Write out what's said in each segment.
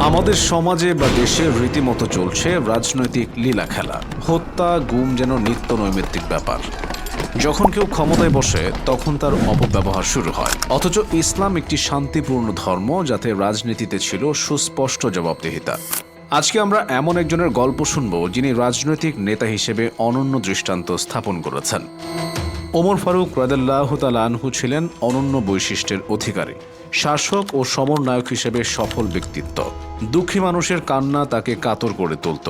আমাদের সমাজে বা দেশে রীতিমতো চলছে রাজনৈতিক লীলা খেলা। হত্যা, গুম যেন নিত্য নৈমিত্তিক ব্যাপার। যখন কেউ ক্ষমতায় বসে তখন তার অপব্যবহার শুরু হয়। অথচ ইসলাম একটি শান্তিপূর্ণ ধর্ম, যাতে রাজনীতিতে ছিল সুস্পষ্ট জবাবদিহিতা। আজকে আমরা এমন একজনের গল্প শুনব যিনি রাজনৈতিক নেতা হিসেবে অনন্য দৃষ্টান্ত স্থাপন করেছেন। ওমর ফারুক রাদিয়াল্লাহু তাআলা আনহু ছিলেন অনন্য বৈশিষ্ট্যের অধিকারী, শাসক ও সমন্বয়ক হিসেবে সফল ব্যক্তিত্ব। দুঃখী মানুষের কান্না তাকে কাতর করে তুলত।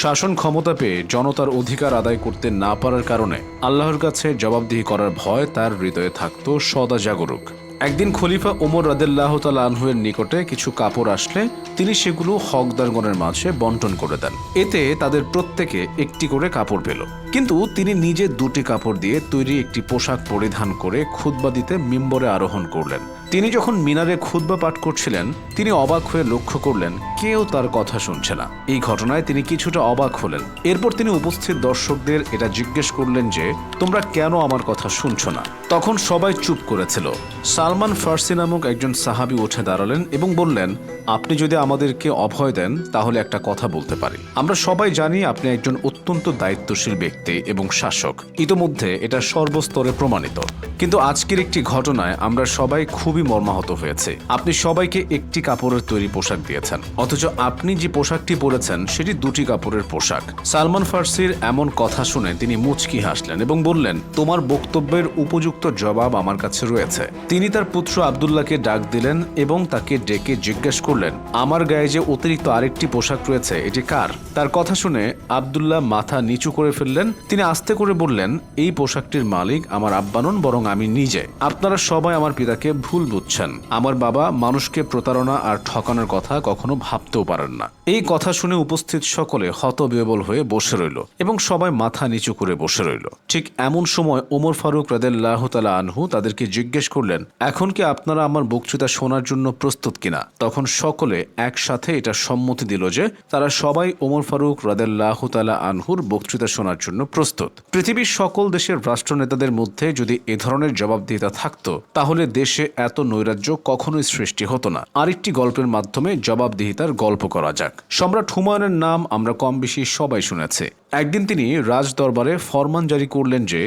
শাসন ক্ষমতা পেয়ে জনতার অধিকার আদায় করতে না পারার কারণে আল্লাহর কাছে জবাবদিহি করার ভয় তার হৃদয়ে থাকত সদা জাগরুক। একদিন খলিফা ওমর রাদিয়াল্লাহু তাআলা আনহুর নিকটে কিছু কাপড় আসলে তিনি সেগুলো হকদারগণের মাঝে বন্টন করে দেন। এতে তাদের প্রত্যেকে একটি করে কাপড় পেল। কিন্তু তিনি নিজে দুটি কাপড় দিয়ে তৈরি একটি পোশাক পরিধান করে খুতবা দিতে মিম্বরে আরোহণ করলেন। তিনি যখন মিনারে খুতবা পাঠ করছিলেন, তিনি অবাক হয়ে লক্ষ্য করলেন কেউ তার কথা শুনছে না। এই ঘটনায় তিনি কিছুটা অবাক হলেন। এরপর তিনি উপস্থিত দর্শকদের এটা জিজ্ঞেস করলেন যে, তোমরা কেন আমার কথা শুনছো না? তখন সবাই চুপ করেছিল। সালমান ফার্সি নামক একজন সাহাবী উঠে দাঁড়ালেন এবং বললেন, আপনি যদি আমাদেরকে অভয় দেন তাহলে একটা কথা বলতে পারি। আমরা সবাই জানি আপনি একজন অত্যন্ত দায়িত্বশীল ব্যক্তি এবং শাসক। ইতোমধ্যে এটা সর্বস্তরে প্রমাণিত। কিন্তু আজকের একটি ঘটনায় আমরা সবাই খুবই মর্মাহত হয়েছে। আপনি সবাইকে একটি কাপড়ের তৈরি পোশাক দিয়েছেন, অথচ আপনি যে পোশাকটি পরেছেন সেটি দুটি কাপড়ের পোশাক। সালমান ফার্সির এমন কথা শুনে তিনি মুচকি হাসলেন এবং বললেন, তোমার বক্তব্যের উপযুক্ত জবাব আমার কাছে রয়েছে। তিনি তার পুত্র আব্দুল্লাহকে ডাক দিলেন এবং তাকে ডেকে জিজ্ঞেস করলেন, আমার গায়ে যে অতিরিক্ত আরেকটি পোশাক রয়েছে এটি কার? তার কথা শুনে আব্দুল্লাহ মাথা নিচু করে ফেললেন। তিনি আস্তে করে বললেন, এই পোশাকটির মালিক আমার আব্বা নন, বরং আমি নিজে। আপনারা সবাই আমার পিতাকে ভুল বুঝছেন। আমার বাবা মানুষকে প্রতারণা আর ঠকানোর কথা কখনো ভাবতেও পারেন না। এই কথা শুনে উপস্থিত সকলে হতবিহ্বল হয়ে বসে রইল এবং সবাই মাথা নিচু করে বসে রইল। ঠিক এমন সময় ওমর ফারুক রাদিয়াল্লাহু তাআলা আনহু তাদেরকে জিজ্ঞেস করলেন, এখন কি আপনারা আমার বক্তৃতা শোনার জন্য প্রস্তুত কিনা? তখন সকলে একসাথে এটা সম্মতি দিল যে তারা সবাই ওমর ফারুক রাদিয়াল্লাহু তাআলা আনহুর বক্তৃতা শোনার জন্য প্রস্তুত। পৃথিবীর সকল দেশের রাষ্ট্রনেতাদের মধ্যে যদি এ ধরনের জবাবদিহিতা থাকতো, তাহলে দেশে এত নৈরাজ্য কখনোই সৃষ্টি হতো না। আরেকটি গল্পের মাধ্যমে জবাবদিহিতার গল্প করা যাক। সম্রাট হুমায়ুনের নাম আমরা কম বেশি সবাই শুনেছে। একদিন তিনি রাজ দরবারে ফরমান জারি করলেন যে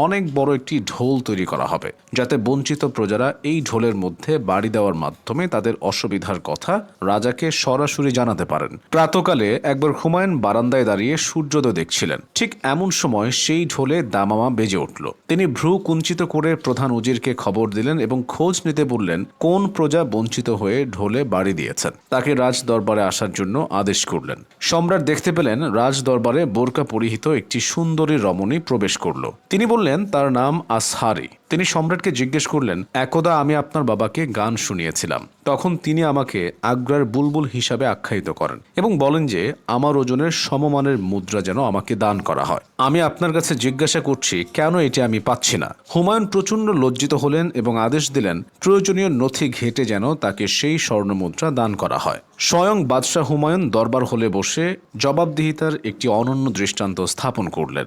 অনেক বড় একটি ঢোল তৈরি করা হবে, যাতে বঞ্চিত প্রজারা এই ঢোলের মধ্যে বাড়ি দেওয়ার মাধ্যমে তাদের অসুবিধার কথা রাজাকে সরাসরি জানাতে পারেন। প্রাতকালে একবার হুমায়ুন বারান্দায় দাঁড়িয়ে সূর্যোদয় দেখছিলেন। ঠিক এমন সময় সেই ঢোলে দামামা বেজে উঠল। তিনি ভ্রু কুঞ্চিত করে প্রধান উজিরকে খবর দিলেন এবং খোঁজ নিতে বললেন কোন প্রজা বঞ্চিত হয়ে ঢোলে বাড়ি দিয়েছেন। তাকে রাজ দরবারে আসার জন্য আদেশ করলেন। সম্রাট দেখতে পেলেন রাজ দরবারে বোরকা পরিহিত একটি সুন্দরী রমণী প্রবেশ করল। তিনি বললেন তার নাম আসহারি। তিনি সম্রাটকে জিজ্ঞেস করলেন, একদা আমি আপনার বাবাকে গান শুনিয়েছিলাম। তখন তিনি আমাকে আগ্রার বুলবুল হিসাবে আখ্যায়িত করেন এবং বলেন যে আমার ওজনের সমমানের মুদ্রা যেন আমাকে দান করা হয়। আমি আপনার কাছে জিজ্ঞাসা করছি কেন এটি আমি পাচ্ছি না? হুমায়ুন প্রচণ্ড লজ্জিত হলেন এবং আদেশ দিলেন প্রয়োজনীয় নথি ঘেঁটে যেন তাকে সেই স্বর্ণমুদ্রা দান করা হয়। স্বয়ং বাদশাহ হুমায়ুন দরবার হলে বসে জবাবদিহিতার একটি অনন্য দৃষ্টান্ত স্থাপন করলেন।